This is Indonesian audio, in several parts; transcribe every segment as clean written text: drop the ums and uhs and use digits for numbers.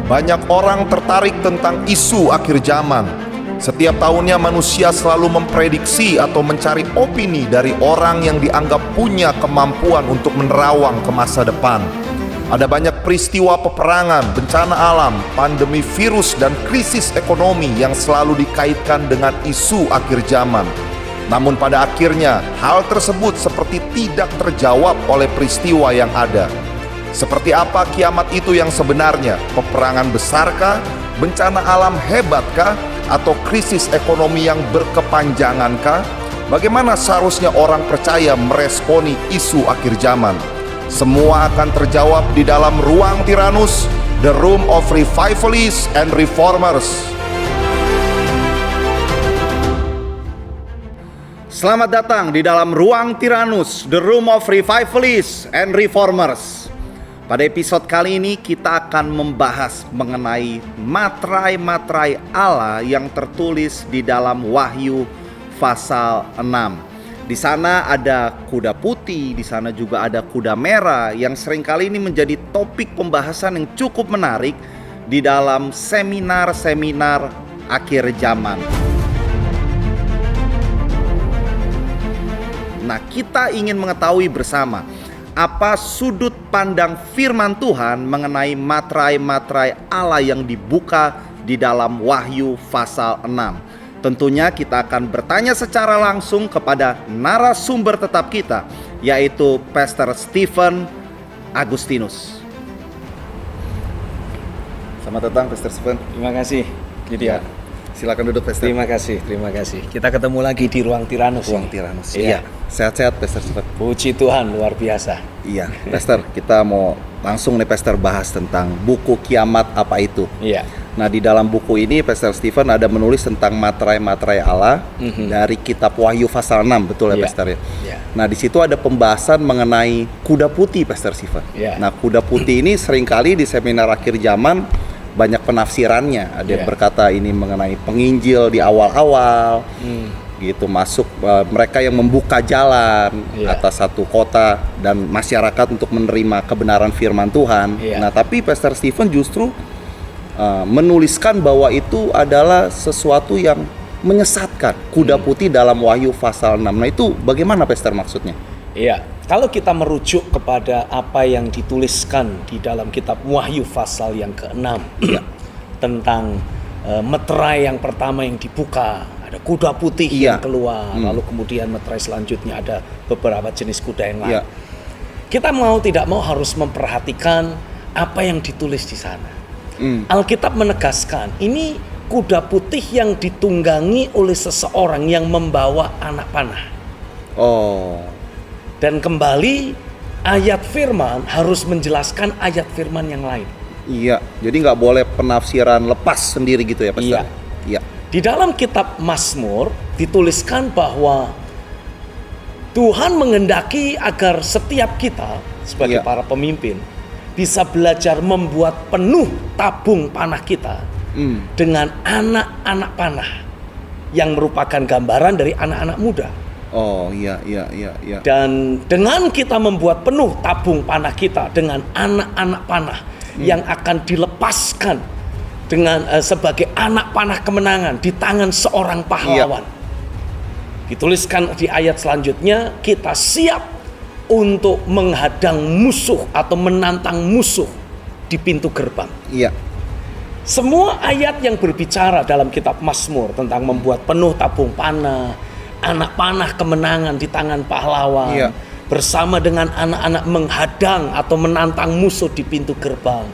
Banyak orang tertarik tentang isu akhir zaman. Setiap tahunnya manusia selalu memprediksi atau mencari opini dari orang yang dianggap punya kemampuan untuk menerawang ke masa depan. Ada banyak peristiwa peperangan, bencana alam, pandemi virus, dan krisis ekonomi yang selalu dikaitkan dengan isu akhir zaman. Namun pada akhirnya, hal tersebut seperti tidak terjawab oleh peristiwa yang ada. Seperti apa kiamat itu yang sebenarnya? Peperangan besarkah? Bencana alam hebatkah? Atau krisis ekonomi yang berkepanjangankah? Bagaimana seharusnya orang percaya meresponi isu akhir zaman? Semua akan terjawab di dalam Ruang Tyrannus, The Room of Revivalists and Reformers. Selamat datang di dalam Ruang Tyrannus, The Room of Revivalists and Reformers. Pada episode kali ini kita akan membahas mengenai materai-materai Allah yang tertulis di dalam Wahyu pasal 6. Di sana ada kuda putih, di sana juga ada kuda merah yang seringkali ini menjadi topik pembahasan yang cukup menarik di dalam seminar-seminar akhir zaman. Nah, kita ingin mengetahui bersama apa sudut pandang firman Tuhan mengenai materai-materai Allah yang dibuka di dalam Wahyu pasal 6. Tentunya kita akan bertanya secara langsung kepada narasumber tetap kita, yaitu Pastor Stephen Agustinus. Selamat datang Pastor Stephen. Terima kasih, Lydia. Silakan duduk Pastor. Terima kasih. Kita ketemu lagi di Ruang Tyrannus. Ruang Tyrannus. Iya. Sehat-sehat Pastor Stephen. Puji Tuhan, luar biasa. Iya, Pastor, kita mau langsung nih Pastor bahas tentang buku Kiamat apa itu. Iya. Nah, di dalam buku ini Pastor Stephen ada menulis tentang materai-materai Allah dari kitab Wahyu pasal 6, betul ya Pastor ya? Yeah. Nah, di situ ada pembahasan mengenai kuda putih Pastor Stephen. Yeah. Nah, kuda putih ini seringkali di seminar akhir zaman banyak penafsirannya. Ada yang berkata ini mengenai penginjil di awal-awal. Gitu masuk mereka yang membuka jalan atas satu kota dan masyarakat untuk menerima kebenaran firman Tuhan. Nah, tapi Pastor Stephen justru menuliskan bahwa itu adalah sesuatu yang menyesatkan, kuda putih dalam Wahyu pasal 6. Nah, itu bagaimana Pastor maksudnya? Iya, kalau kita merujuk kepada apa yang dituliskan di dalam kitab Wahyu pasal yang ke-6 tentang meterai yang pertama yang dibuka, ada kuda putih yang keluar, lalu kemudian meterai selanjutnya ada beberapa jenis kuda yang lain. Kita mau tidak mau harus memperhatikan apa yang ditulis di sana. Alkitab menegaskan ini kuda putih yang ditunggangi oleh seseorang yang membawa anak panah. Dan kembali ayat firman harus menjelaskan ayat firman yang lain. Iya, jadi nggak boleh penafsiran lepas sendiri gitu ya Pastor? Iya. Di dalam kitab Mazmur dituliskan bahwa Tuhan menghendaki agar setiap kita sebagai para pemimpin bisa belajar membuat penuh tabung panah kita dengan anak-anak panah yang merupakan gambaran dari anak-anak muda. Iya. Dan dengan kita membuat penuh tabung panah kita dengan anak-anak panah yang akan dilepaskan dengan sebagai anak panah kemenangan di tangan seorang pahlawan. Dituliskan di ayat selanjutnya, kita siap untuk menghadang musuh atau menantang musuh di pintu gerbang. Iya. Semua ayat yang berbicara dalam kitab Mazmur tentang membuat penuh tabung panah, anak panah kemenangan di tangan pahlawan, bersama dengan anak-anak menghadang atau menantang musuh di pintu gerbang.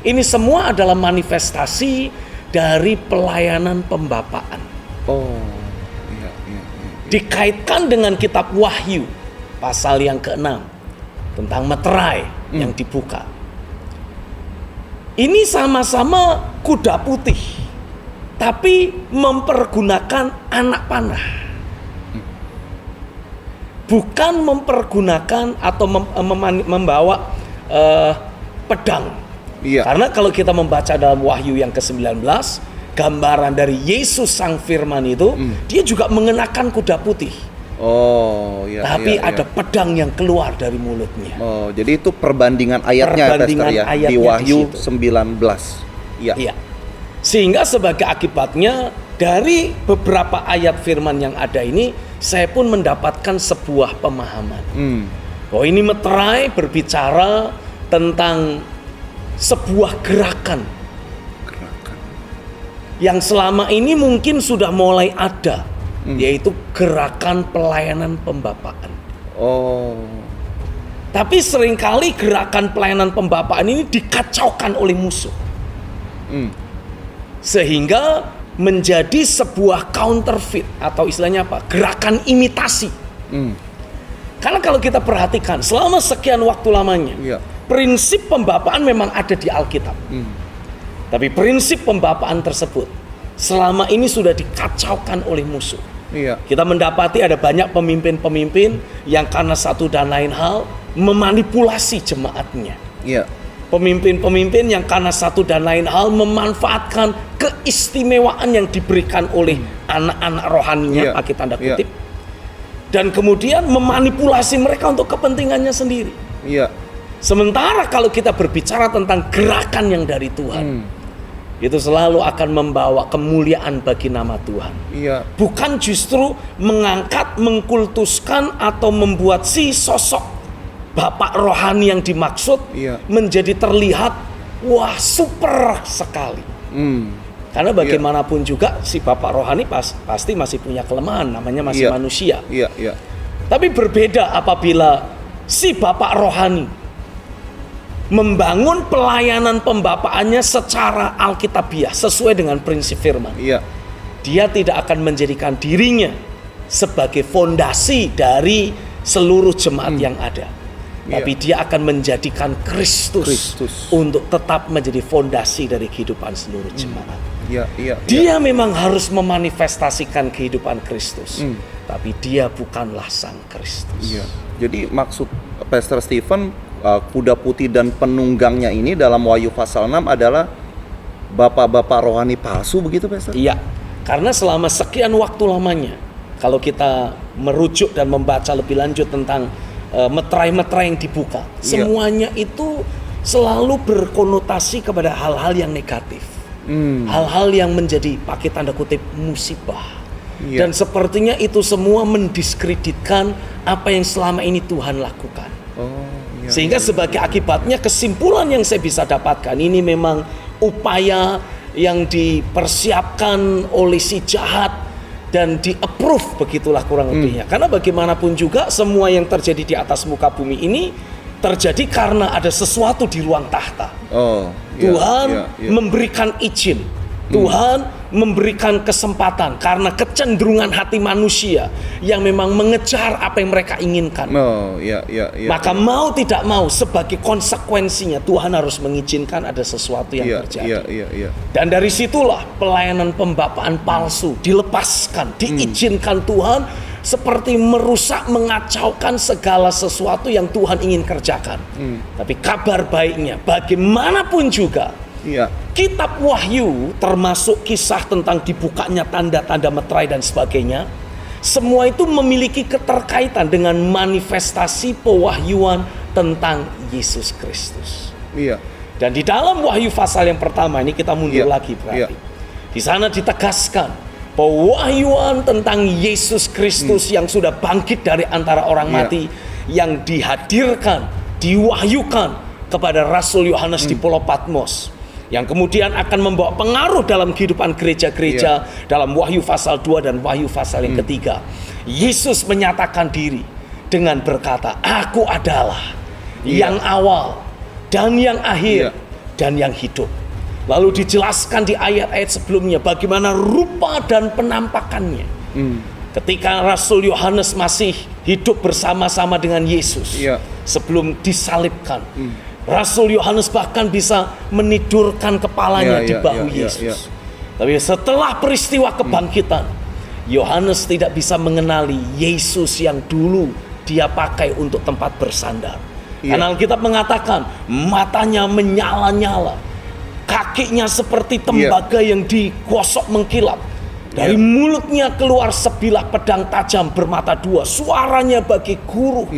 Ini semua adalah manifestasi dari pelayanan pembapaan. Dikaitkan dengan kitab Wahyu pasal yang ke-6 tentang meterai yang dibuka. Ini sama-sama kuda putih, tapi mempergunakan anak panah. Bukan mempergunakan atau membawa pedang. Karena kalau kita membaca dalam Wahyu yang ke-19, gambaran dari Yesus Sang Firman itu, dia juga mengenakan kuda putih. Tapi ada pedang yang keluar dari mulutnya. Jadi itu perbandingan ayatnya Pastor ya, di Wahyu 19. Iya. Iya. Sehingga sebagai akibatnya dari beberapa ayat firman yang ada ini, saya pun mendapatkan sebuah pemahaman. Oh, ini meterai berbicara tentang sebuah gerakan yang selama ini mungkin sudah mulai ada, yaitu gerakan pelayanan pembapaan. Oh. Tapi seringkali gerakan pelayanan pembapaan ini dikacaukan oleh musuh. Sehingga menjadi sebuah counterfeit atau istilahnya apa? Gerakan imitasi. Karena kalau kita perhatikan selama sekian waktu lamanya, prinsip pembapaan memang ada di Alkitab. Tapi prinsip pembapaan tersebut selama ini sudah dikacaukan oleh musuh. Kita mendapati ada banyak pemimpin-pemimpin yang karena satu dan lain hal memanipulasi jemaatnya. Pemimpin-pemimpin yang karena satu dan lain hal memanfaatkan keistimewaan yang diberikan oleh anak-anak rohaninya, pakai tanda kutip, dan kemudian memanipulasi mereka untuk kepentingannya sendiri. Sementara kalau kita berbicara tentang gerakan yang dari Tuhan, itu selalu akan membawa kemuliaan bagi nama Tuhan. Bukan justru mengangkat, mengkultuskan atau membuat si sosok bapak rohani yang dimaksud menjadi terlihat wah super sekali. Karena bagaimanapun juga si bapak rohani pasti masih punya kelemahan, namanya masih manusia. Tapi berbeda apabila si bapak rohani membangun pelayanan pembapaannya secara alkitabiah sesuai dengan prinsip firman. Dia tidak akan menjadikan dirinya sebagai fondasi dari seluruh jemaat yang ada. Tapi dia akan menjadikan Kristus untuk tetap menjadi fondasi dari kehidupan seluruh jemaat. Dia memang harus memanifestasikan kehidupan Kristus, tapi dia bukanlah sang Kristus. Jadi maksud Pastor Stephen, kuda putih dan penunggangnya ini dalam Wahyu pasal 6 adalah bapak-bapak rohani palsu, begitu Pastor? Iya, karena selama sekian waktu lamanya, kalau kita merujuk dan membaca lebih lanjut tentang meterai-meterai yang dibuka, semuanya itu selalu berkonotasi kepada hal-hal yang negatif, hal-hal yang menjadi pakai tanda kutip musibah, dan sepertinya itu semua mendiskreditkan apa yang selama ini Tuhan lakukan. Sehingga sebagai akibatnya kesimpulan yang saya bisa dapatkan, ini memang upaya yang dipersiapkan oleh si jahat dan di-approve, begitulah kurang lebihnya. Karena bagaimanapun juga semua yang terjadi di atas muka bumi ini terjadi karena ada sesuatu di ruang tahta. Tuhan memberikan izin, Tuhan memberikan kesempatan karena kecenderungan hati manusia yang memang mengejar apa yang mereka inginkan. Maka mau tidak mau sebagai konsekuensinya Tuhan harus mengizinkan ada sesuatu yang terjadi. Dan dari situlah pelayanan pembapaan palsu dilepaskan, diizinkan Tuhan, seperti merusak, mengacaukan segala sesuatu yang Tuhan ingin kerjakan. Tapi kabar baiknya, bagaimanapun juga, Kitab Wahyu termasuk kisah tentang dibukanya tanda-tanda meterai dan sebagainya, semua itu memiliki keterkaitan dengan manifestasi pewahyuan tentang Yesus Kristus. Dan di dalam Wahyu pasal yang pertama ini kita mundur lagi berarti. Di sana ditegaskan pewahyuan tentang Yesus Kristus yang sudah bangkit dari antara orang mati, yang dihadirkan, diwahyukan kepada Rasul Yohanes di Pulau Patmos, yang kemudian akan membawa pengaruh dalam kehidupan gereja-gereja dalam Wahyu pasal 2 dan Wahyu pasal yang ketiga. Yesus menyatakan diri dengan berkata, "Aku adalah yang awal dan yang akhir dan yang hidup." Lalu dijelaskan di ayat-ayat sebelumnya bagaimana rupa dan penampakannya. Ketika Rasul Yohanes masih hidup bersama-sama dengan Yesus sebelum disalibkan, Rasul Yohanes bahkan bisa menidurkan kepalanya di bahu Yesus. Tapi setelah peristiwa kebangkitan, Yohanes tidak bisa mengenali Yesus yang dulu dia pakai untuk tempat bersandar. Karena Alkitab mengatakan matanya menyala-nyala, kakinya seperti tembaga yang digosok mengkilap. Dari mulutnya keluar sebilah pedang tajam bermata dua. Suaranya bagi guru,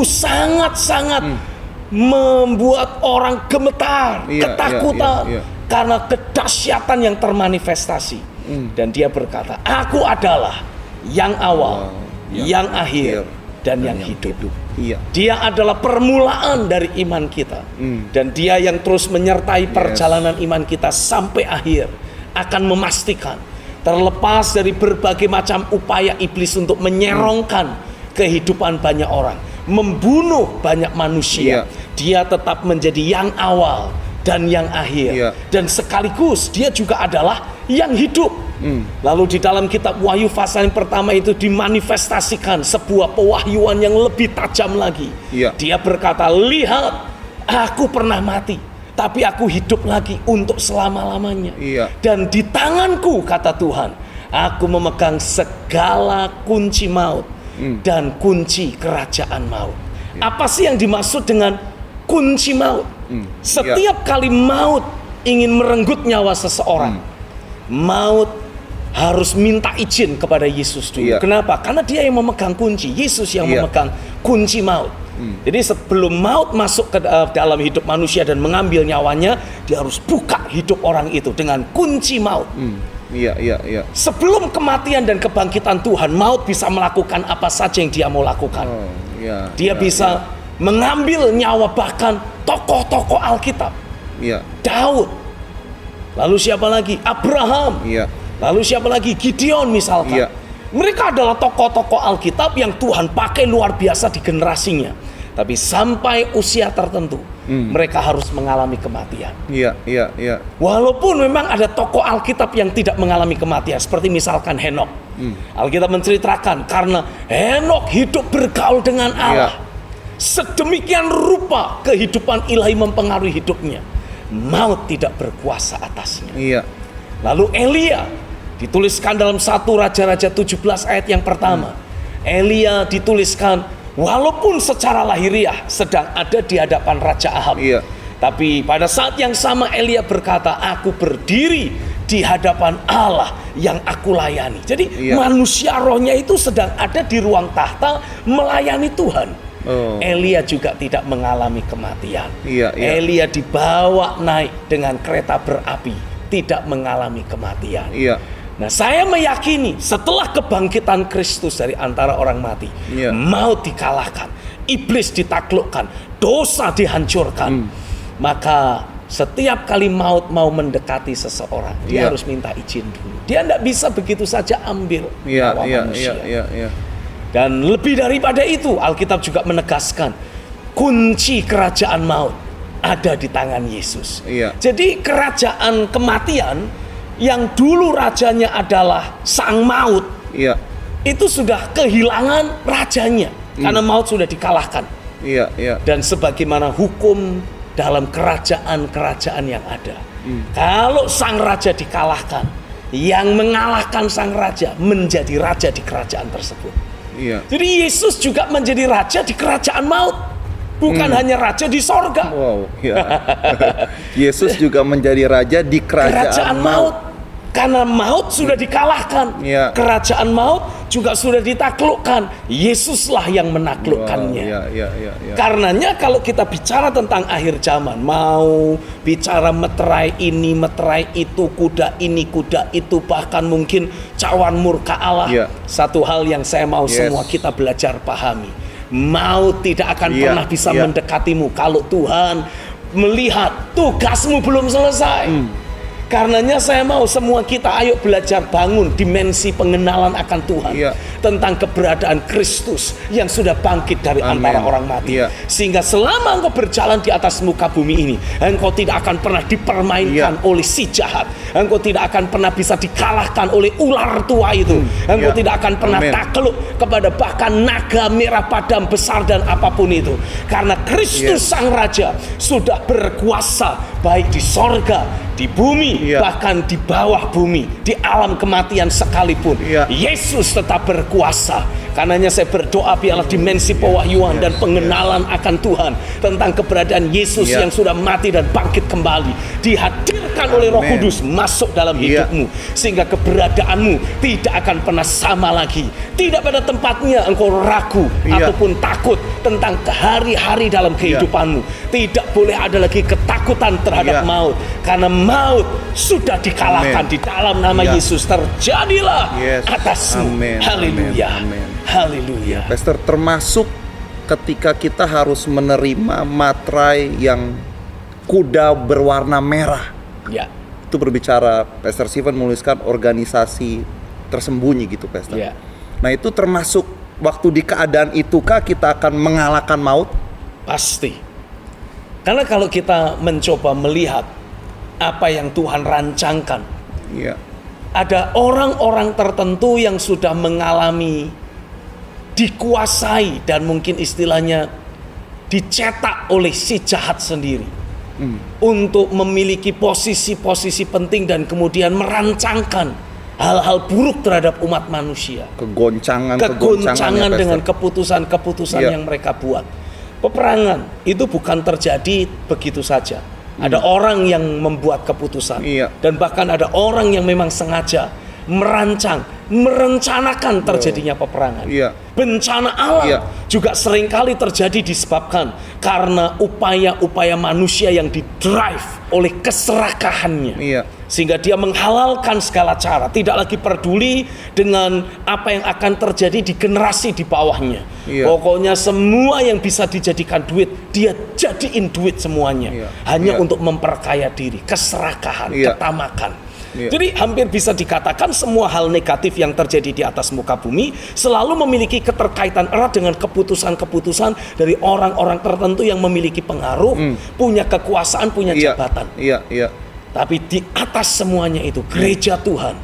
sangat-sangat membuat orang gemetar, ketakutan. karena kedahsyatan yang termanifestasi. Dan dia berkata, aku adalah yang awal, yang akhir, dan yang hidup. Iya. Dia adalah permulaan dari iman kita. Dan dia yang terus menyertai perjalanan iman kita sampai akhir, akan memastikan, terlepas dari berbagai macam upaya iblis untuk menyerongkan kehidupan banyak orang, membunuh banyak manusia, dia tetap menjadi yang awal dan yang akhir. Dan sekaligus dia juga adalah yang hidup. Lalu di dalam kitab Wahyu pasal yang pertama itu dimanifestasikan sebuah pewahyuan yang lebih tajam lagi. Dia berkata, lihat, aku pernah mati, tapi aku hidup lagi untuk selama-lamanya. Dan di tanganku, kata Tuhan, aku memegang segala kunci maut dan kunci kerajaan maut. Apa sih yang dimaksud dengan kunci maut? Setiap kali maut ingin merenggut nyawa seseorang, maut harus minta izin kepada Yesus dulu. Kenapa? Karena dia yang memegang kunci. Yesus yang memegang kunci maut. Jadi sebelum maut masuk ke dalam hidup manusia dan mengambil nyawanya, dia harus buka hidup orang itu dengan kunci maut. Sebelum kematian dan kebangkitan Tuhan, maut bisa melakukan apa saja yang dia mau lakukan. Dia bisa mengambil nyawa bahkan tokoh-tokoh Alkitab. Daud. Lalu siapa lagi? Abraham. Lalu siapa lagi? Gideon misalkan. Mereka adalah tokoh-tokoh Alkitab yang Tuhan pakai luar biasa di generasinya. Tapi sampai usia tertentu, mereka harus mengalami kematian. Walaupun memang ada tokoh Alkitab yang tidak mengalami kematian, seperti misalkan Henokh. Alkitab menceritakan karena Henokh hidup bergaul dengan Allah. Sedemikian rupa kehidupan ilahi mempengaruhi hidupnya. Maut tidak berkuasa atasnya. Lalu Elia dituliskan dalam 1 Raja-Raja 17 ayat yang pertama. Elia dituliskan walaupun secara lahiriah sedang ada di hadapan Raja Ahab. Tapi pada saat yang sama Elia berkata, aku berdiri di hadapan Allah yang aku layani. Jadi manusia rohnya itu sedang ada di ruang tahta melayani Tuhan. Elia juga tidak mengalami kematian. Elia dibawa naik dengan kereta berapi, tidak mengalami kematian. Nah, saya meyakini setelah kebangkitan Kristus dari antara orang mati, maut dikalahkan, iblis ditaklukkan, dosa dihancurkan. Maka setiap kali maut mau mendekati seseorang, dia harus minta izin dulu. Dia tidak bisa begitu saja ambil nyawa manusia. Dan lebih daripada itu, Alkitab juga menegaskan kunci kerajaan maut ada di tangan Yesus. Jadi kerajaan kematian yang dulu rajanya adalah sang maut, itu sudah kehilangan rajanya karena maut sudah dikalahkan. Dan sebagaimana hukum dalam kerajaan-kerajaan yang ada, kalau sang raja dikalahkan, yang mengalahkan sang raja menjadi raja di kerajaan tersebut. Jadi Yesus juga menjadi raja di kerajaan maut, bukan hanya raja di sorga. Yesus juga menjadi raja di kerajaan maut. Karena maut sudah dikalahkan, kerajaan maut juga sudah ditaklukkan. Yesuslah yang menaklukkannya. Karenanya kalau kita bicara tentang akhir zaman, mau bicara meterai ini, meterai itu, kuda ini, kuda itu, bahkan mungkin cawan murka Allah. Satu hal yang saya mau semua kita belajar pahami, maut tidak akan pernah bisa mendekatimu kalau Tuhan melihat tugasmu belum selesai. Karenanya saya mau semua kita ayo belajar bangun dimensi pengenalan akan Tuhan, tentang keberadaan Kristus yang sudah bangkit dari antara orang mati. Sehingga selama engkau berjalan di atas muka bumi ini, engkau tidak akan pernah dipermainkan oleh si jahat. Engkau tidak akan pernah bisa dikalahkan oleh ular tua itu. Engkau tidak akan pernah takluk kepada bahkan naga merah padam besar dan apapun itu. Karena Kristus sang Raja sudah berkuasa baik di sorga, di bumi, bahkan di bawah bumi, di alam kematian sekalipun. Yesus tetap berkuasa. Karenanya saya berdoa biarlah dimensi pewahyuan dan pengenalan akan Tuhan tentang keberadaan Yesus yang sudah mati dan bangkit kembali dihadirkan oleh Roh Kudus masuk dalam hidupmu, sehingga keberadaanmu tidak akan pernah sama lagi. Tidak pada tempatnya engkau ragu ataupun takut tentang hari-hari dalam kehidupanmu. Tidak boleh ada lagi ketakutan terhadap maut, karena maut sudah dikalahkan Amin. di dalam nama Ya. Yesus. Terjadilah Yes. atasmu. Amin. Haleluya. Amin. Haleluya. Pastor, termasuk ketika kita harus menerima materai yang kuda berwarna merah. Ya. Itu berbicara, Pastor Stephen menuliskan organisasi tersembunyi gitu, Pastor. Ya. Nah, itu termasuk waktu di keadaan itukah kita akan mengalahkan maut? Pasti. Karena kalau kita mencoba melihat apa yang Tuhan rancangkan, Iya. ada orang-orang tertentu yang sudah mengalami, dikuasai, dan mungkin istilahnya dicetak oleh si jahat sendiri untuk memiliki posisi-posisi penting dan kemudian merancangkan hal-hal buruk terhadap umat manusia. Kegoncangan Kegoncangan ya, dengan Pastor. keputusan-keputusan Iya. yang mereka buat. Peperangan itu bukan terjadi begitu saja. Ada orang yang membuat keputusan. Iya. Dan bahkan ada orang yang memang sengaja merancang, merencanakan terjadinya peperangan. Iya. Bencana alam Iya. juga seringkali terjadi disebabkan karena upaya-upaya manusia yang didrive oleh keserakahannya. Iya. Sehingga dia menghalalkan segala cara, tidak lagi peduli dengan apa yang akan terjadi di generasi di bawahnya. Iya. Pokoknya semua yang bisa dijadikan duit, dia jadiin duit semuanya. Iya. Hanya Iya. untuk memperkaya diri, keserakahan, Iya. ketamakan. Iya. Jadi hampir bisa dikatakan semua hal negatif yang terjadi di atas muka bumi selalu memiliki keterkaitan erat dengan keputusan-keputusan dari orang-orang tertentu yang memiliki pengaruh, punya kekuasaan, punya Iya. jabatan. Iya, iya. Tapi di atas semuanya itu, gereja Tuhan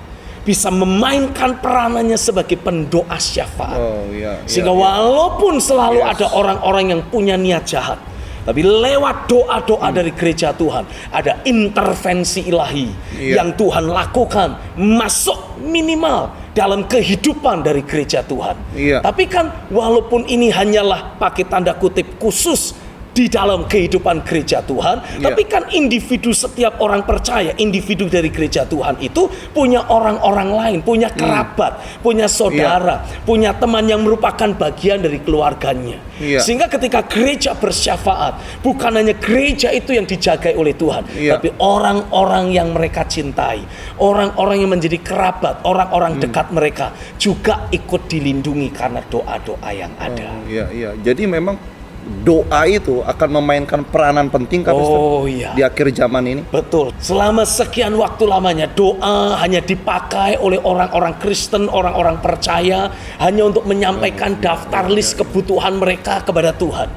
bisa memainkan peranannya sebagai pendoa syafaat. Oh, iya. Sehingga iya. walaupun selalu Yes. ada orang-orang yang punya niat jahat, tapi lewat doa-doa dari gereja Tuhan, ada intervensi ilahi Iya. yang Tuhan lakukan masuk minimal dalam kehidupan dari gereja Tuhan. Iya. Tapi kan walaupun ini hanyalah pakai tanda kutip khusus di dalam kehidupan gereja Tuhan, Iya. tapi kan individu, setiap orang percaya, individu dari gereja Tuhan itu punya orang-orang lain, punya kerabat, punya saudara, punya teman yang merupakan bagian dari keluarganya. Iya. Sehingga ketika gereja bersyafaat, bukan hanya gereja itu yang dijagai oleh Tuhan, Iya. tapi orang-orang yang mereka cintai, orang-orang yang menjadi kerabat, orang-orang dekat mereka juga ikut dilindungi karena doa-doa yang ada. Oh, iya, iya. Jadi memang doa itu akan memainkan peranan penting kan, Pastor? Oh iya. Di akhir zaman ini. Betul. Selama sekian waktu lamanya doa hanya dipakai oleh orang-orang Kristen, orang-orang percaya hanya untuk menyampaikan daftar list kebutuhan mereka kepada Tuhan.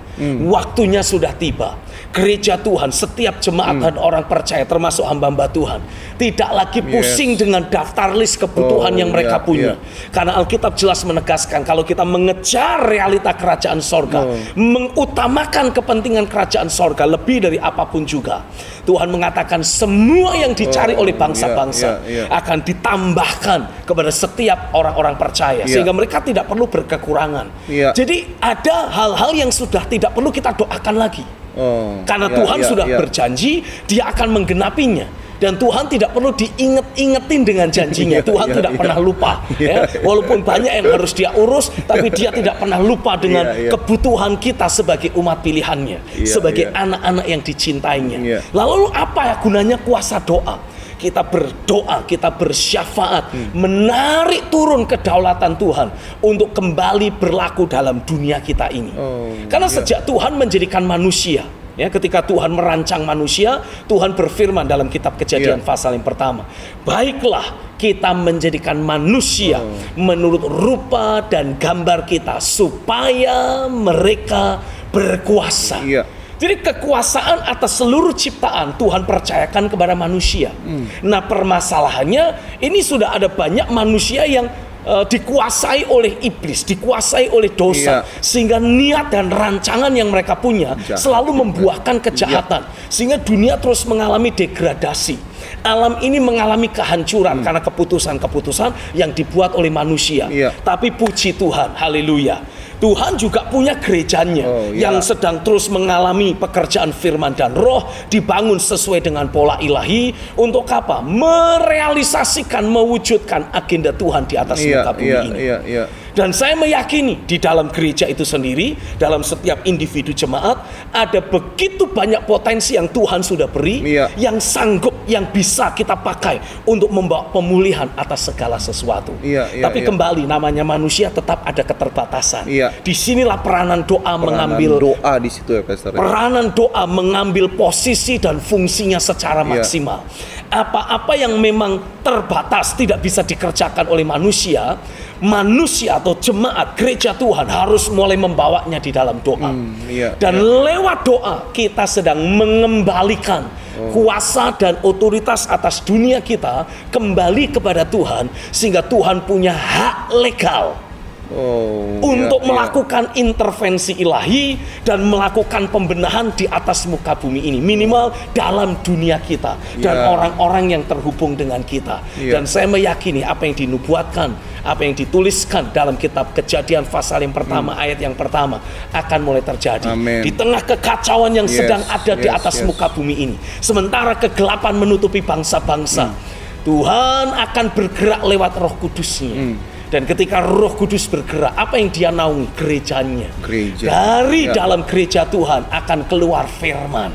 Waktunya sudah tiba. Gereja Tuhan, setiap jemaat dan orang percaya termasuk hamba-hamba Tuhan tidak lagi pusing dengan daftar list kebutuhan Oh, yang mereka iya, punya. iya. Karena Alkitab jelas menegaskan kalau kita mengejar realita kerajaan sorga, mengutamakan kepentingan kerajaan sorga lebih dari apapun juga, Tuhan mengatakan semua yang dicari oleh bangsa-bangsa iya, iya. akan ditambahkan kepada setiap orang-orang percaya, Iya. sehingga mereka tidak perlu berkekurangan. Iya. Jadi ada hal-hal yang sudah tidak perlu kita doakan lagi. Oh, Karena iya, Tuhan iya, sudah iya. berjanji, Dia akan menggenapinya. Dan Tuhan tidak perlu diinget-ingetin dengan janjinya. Iya, Tuhan iya, tidak iya. pernah lupa. Iya, Ya. Walaupun banyak yang harus Dia urus, tapi Dia tidak pernah lupa dengan Iya, iya. kebutuhan kita sebagai umat pilihannya, Iya, sebagai iya. anak-anak yang dicintainya. Iya. Lalu apa gunanya kuasa doa? Kita berdoa, kita bersyafaat, menarik turun kedaulatan Tuhan untuk kembali berlaku dalam dunia kita ini. Oh, Karena iya. sejak Tuhan menjadikan manusia, ya, ketika Tuhan merancang manusia, Tuhan berfirman dalam kitab Kejadian Iya. pasal yang pertama, baiklah kita menjadikan manusia menurut rupa dan gambar kita supaya mereka berkuasa. Iya. Jadi kekuasaan atas seluruh ciptaan Tuhan percayakan kepada manusia. Nah, permasalahannya ini sudah ada banyak manusia yang dikuasai oleh iblis, dikuasai oleh dosa, Iya. sehingga niat dan rancangan yang mereka punya Jahat. selalu membuahkan kejahatan, sehingga dunia terus mengalami degradasi. Alam ini mengalami kehancuran karena keputusan-keputusan yang dibuat oleh manusia. Iya. Tapi puji Tuhan, haleluya, Tuhan juga punya gerejanya Oh, iya. yang sedang terus mengalami pekerjaan firman dan roh, dibangun sesuai dengan pola ilahi. Untuk apa? Merealisasikan, mewujudkan agenda Tuhan di atas Iya, muka bumi iya, ini. iya, iya. Dan saya meyakini di dalam gereja itu sendiri, dalam setiap individu jemaat, ada begitu banyak potensi yang Tuhan sudah beri, Iya. yang sanggup, yang bisa kita pakai untuk membawa pemulihan atas segala sesuatu. Tapi kembali, namanya manusia tetap ada keterbatasan. Iya. Disinilah peranan doa mengambil doa di situ ya, Pastor. peranan doa mengambil posisi dan fungsinya secara maksimal. Apa-apa yang memang terbatas tidak bisa dikerjakan oleh manusia atau jemaat gereja Tuhan harus mulai membawanya di dalam doa. Dan lewat doa kita sedang mengembalikan kuasa dan otoritas atas dunia kita kembali kepada Tuhan, sehingga Tuhan punya hak legal untuk melakukan intervensi ilahi dan melakukan pembenahan di atas muka bumi ini, minimal dalam dunia kita dan orang-orang yang terhubung dengan kita. Dan saya meyakini apa yang dinubuatkan, apa yang dituliskan dalam kitab Kejadian pasal yang pertama, ayat yang pertama akan mulai terjadi. Di tengah kekacauan yang sedang ada di atas muka bumi ini, sementara kegelapan menutupi bangsa-bangsa, Tuhan akan bergerak lewat Roh Kudus-Nya. Dan ketika Roh Kudus bergerak, apa yang dia naungi? Gerejanya. Dari dalam gereja Tuhan akan keluar firman.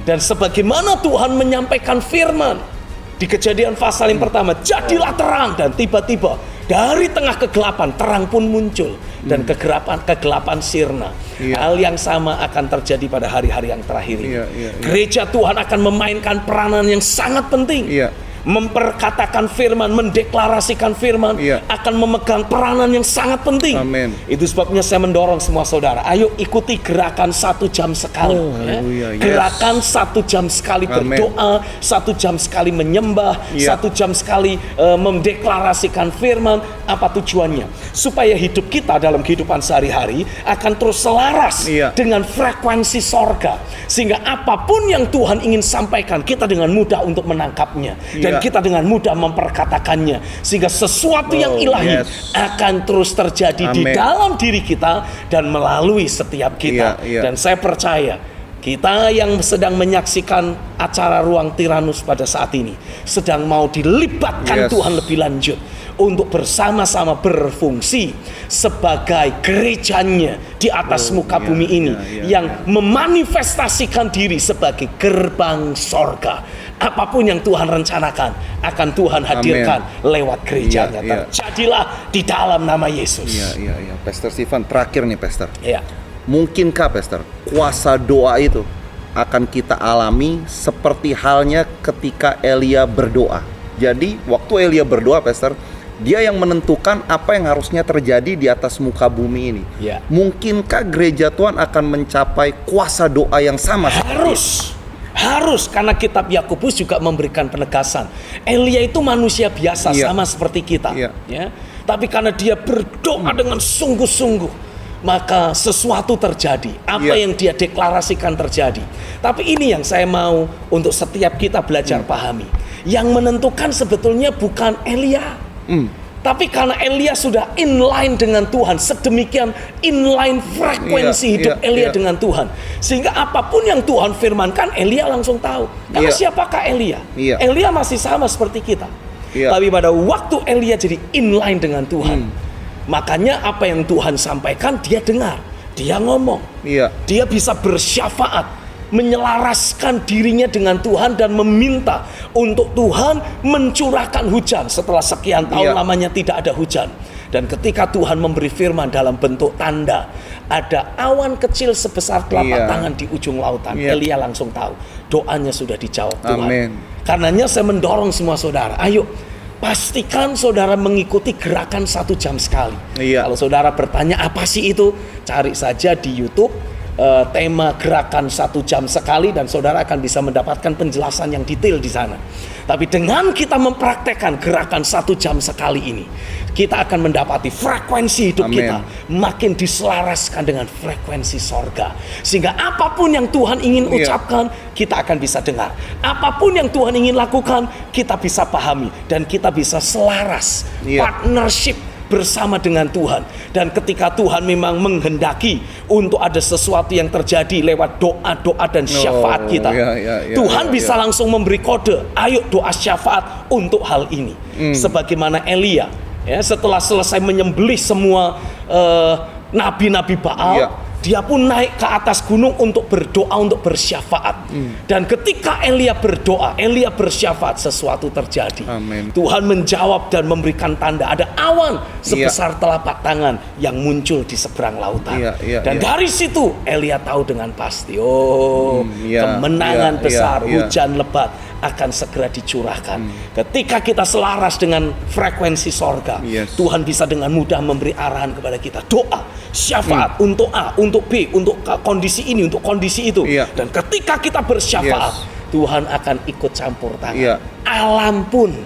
Dan sebagaimana Tuhan menyampaikan firman di Kejadian pasal yang pertama, jadilah terang, dan tiba-tiba dari tengah kegelapan terang pun muncul, dan kegelapan sirna. Hal yang sama akan terjadi pada hari-hari yang terakhir ini. Gereja Tuhan akan memainkan peranan yang sangat penting. Memperkatakan firman, mendeklarasikan firman, akan memegang peranan yang sangat penting. Itu sebabnya saya mendorong semua saudara, ayo ikuti gerakan 1 jam sekali. Gerakan 1 jam sekali berdoa, 1 jam sekali menyembah, 1 jam sekali mendeklarasikan firman. Apa tujuannya? Supaya hidup kita dalam kehidupan sehari-hari akan terus selaras dengan frekuensi sorga, sehingga apapun yang Tuhan ingin sampaikan, kita dengan mudah untuk menangkapnya. Dan kita dengan mudah memperkatakannya, sehingga sesuatu yang ilahi akan terus terjadi di dalam diri kita dan melalui setiap kita. Dan saya percaya kita yang sedang menyaksikan acara Ruang Tiranus pada saat ini sedang mau dilibatkan Tuhan lebih lanjut untuk bersama-sama berfungsi sebagai gerejanya di atas muka bumi ini, yang memanifestasikan diri sebagai gerbang sorga. Apapun yang Tuhan rencanakan akan Tuhan hadirkan lewat gerejanya. Terjadilah di dalam nama Yesus. Pastor Stephen, terakhir nih Pastor. Mungkinkah Pastor, kuasa doa itu akan kita alami seperti halnya ketika Elia berdoa? Jadi waktu Elia berdoa, Pastor, dia yang menentukan apa yang harusnya terjadi di atas muka bumi ini. Mungkinkah gereja Tuhan akan mencapai kuasa doa yang sama? Harus, karena kitab Yakobus juga memberikan penegasan. Elia itu manusia biasa, sama seperti kita. Tapi karena dia berdoa dengan sungguh-sungguh, maka sesuatu terjadi. Apa yang dia deklarasikan terjadi. Tapi ini yang saya mau untuk setiap kita belajar pahami. Yang menentukan sebetulnya bukan Elia, tapi karena Elia sudah inline dengan Tuhan, sedemikian inline frekuensi hidup Elia dengan Tuhan, sehingga apapun yang Tuhan firmankan, Elia langsung tahu. Karena siapakah Elia? Elia masih sama seperti kita. Tapi pada waktu Elia jadi inline dengan Tuhan, makanya apa yang Tuhan sampaikan dia dengar, dia ngomong, dia bisa bersyafaat, menyelaraskan dirinya dengan Tuhan dan meminta untuk Tuhan mencurahkan hujan setelah sekian tahun lamanya tidak ada hujan. Dan ketika Tuhan memberi firman dalam bentuk tanda, ada awan kecil sebesar telapak tangan di ujung lautan, Elia langsung tahu doanya sudah dijawab Tuhan. Karenanya saya mendorong semua saudara, ayo pastikan saudara mengikuti gerakan 1 jam sekali. Kalau saudara bertanya apa sih itu, cari saja di YouTube tema gerakan 1 jam sekali, dan saudara akan bisa mendapatkan penjelasan yang detail di sana. Tapi dengan kita mempraktekkan gerakan 1 jam sekali ini, kita akan mendapati frekuensi hidup kita makin diselaraskan dengan frekuensi sorga, sehingga apapun yang Tuhan ingin ucapkan, kita akan bisa dengar. Apapun yang Tuhan ingin lakukan, kita bisa pahami, dan kita bisa selaras, partnership bersama dengan Tuhan. Dan ketika Tuhan memang menghendaki untuk ada sesuatu yang terjadi lewat doa-doa dan syafaat kita, Tuhan bisa langsung memberi kode, ayo doa syafaat untuk hal ini. Sebagaimana Elia Ya, setelah selesai menyembelih semua nabi-nabi Baal, Iya. dia pun naik ke atas gunung untuk berdoa, untuk bersyafaat. Dan ketika Elia berdoa, Elia bersyafaat, sesuatu terjadi. Amin. Tuhan menjawab dan memberikan tanda. Ada awan sebesar telapak tangan yang muncul di seberang lautan. Dan dari situ Elia tahu dengan pasti, kemenangan besar, hujan lebat akan segera dicurahkan. Ketika kita selaras dengan frekuensi sorga, Tuhan bisa dengan mudah memberi arahan kepada kita. Doa, syafaat untuk A, untuk B, untuk kondisi ini, untuk kondisi itu. Dan ketika kita bersyafaat, Tuhan akan ikut campur tangan. Alam pun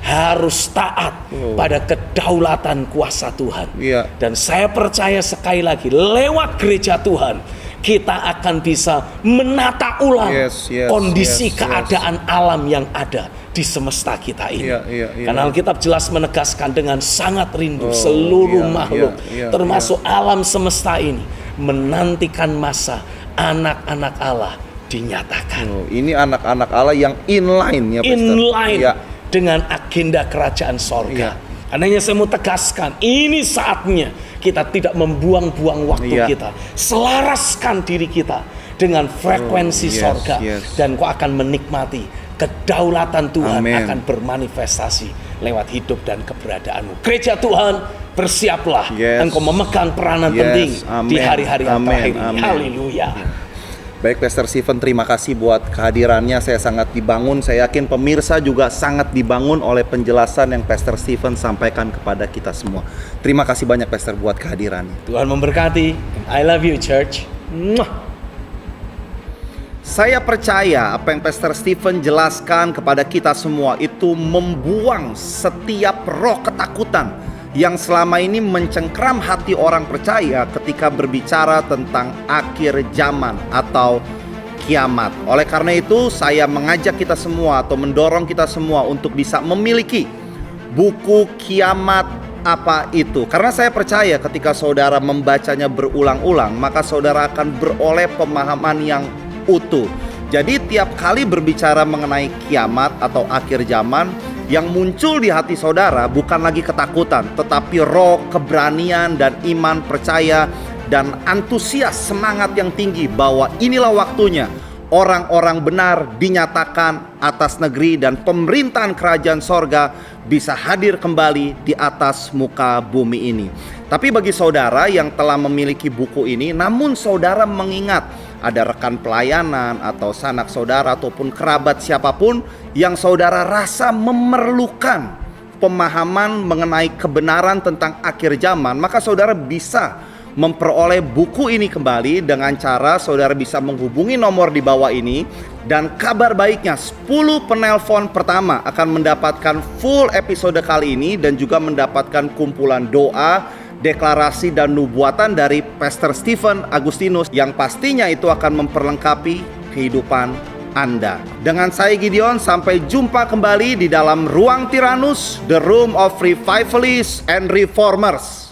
harus taat pada kedaulatan kuasa Tuhan. Dan saya percaya sekali lagi, lewat gereja Tuhan, kita akan bisa menata ulang kondisi keadaan alam yang ada di semesta kita ini. Karena Alkitab jelas menegaskan dengan sangat rindu seluruh makhluk, termasuk alam semesta ini, menantikan masa anak-anak Allah dinyatakan. Ini anak-anak Allah yang inline ya, Pastor. Inline dengan agenda kerajaan sorga. Karena saya mau tegaskan, ini saatnya kita tidak membuang-buang waktu kita. Selaraskan diri kita dengan frekuensi sorga. Dan kau akan menikmati kedaulatan Tuhan akan bermanifestasi lewat hidup dan keberadaanmu. Gereja Tuhan, bersiaplah. Engkau memegang peranan penting di hari-hari yang terakhir ini. Haleluya. Baik, Pastor Stephen, terima kasih buat kehadirannya. Saya sangat dibangun. Saya yakin pemirsa juga sangat dibangun oleh penjelasan yang Pastor Stephen sampaikan kepada kita semua. Terima kasih banyak, Pastor, buat kehadirannya. Tuhan memberkati. I love you, church. Saya percaya apa yang Pastor Stephen jelaskan kepada kita semua itu membuang setiap roh ketakutan yang selama ini mencengkram hati orang percaya ketika berbicara tentang akhir zaman atau kiamat. Oleh karena itu, saya mengajak kita semua atau mendorong kita semua untuk bisa memiliki buku Kiamat Apa Itu. Karena saya percaya ketika saudara membacanya berulang-ulang, maka saudara akan beroleh pemahaman yang utuh. Jadi tiap kali berbicara mengenai kiamat atau akhir zaman, yang muncul di hati saudara bukan lagi ketakutan, tetapi roh keberanian dan iman percaya dan antusias semangat yang tinggi bahwa inilah waktunya orang-orang benar dinyatakan atas negeri dan pemerintahan kerajaan sorga bisa hadir kembali di atas muka bumi ini. Tapi bagi saudara yang telah memiliki buku ini, namun saudara mengingat ada rekan pelayanan atau sanak saudara ataupun kerabat siapapun yang saudara rasa memerlukan pemahaman mengenai kebenaran tentang akhir zaman, maka saudara bisa memperoleh buku ini kembali dengan cara saudara bisa menghubungi nomor di bawah ini. Dan kabar baiknya, 10 penelpon pertama akan mendapatkan full episode kali ini dan juga mendapatkan kumpulan doa, deklarasi dan nubuatan dari Pastor Stephen Agustinus yang pastinya itu akan memperlengkapi kehidupan Anda. Dengan saya Gideon, sampai jumpa kembali di dalam Ruang Tyrannus, The Room of Revivalists and Reformers.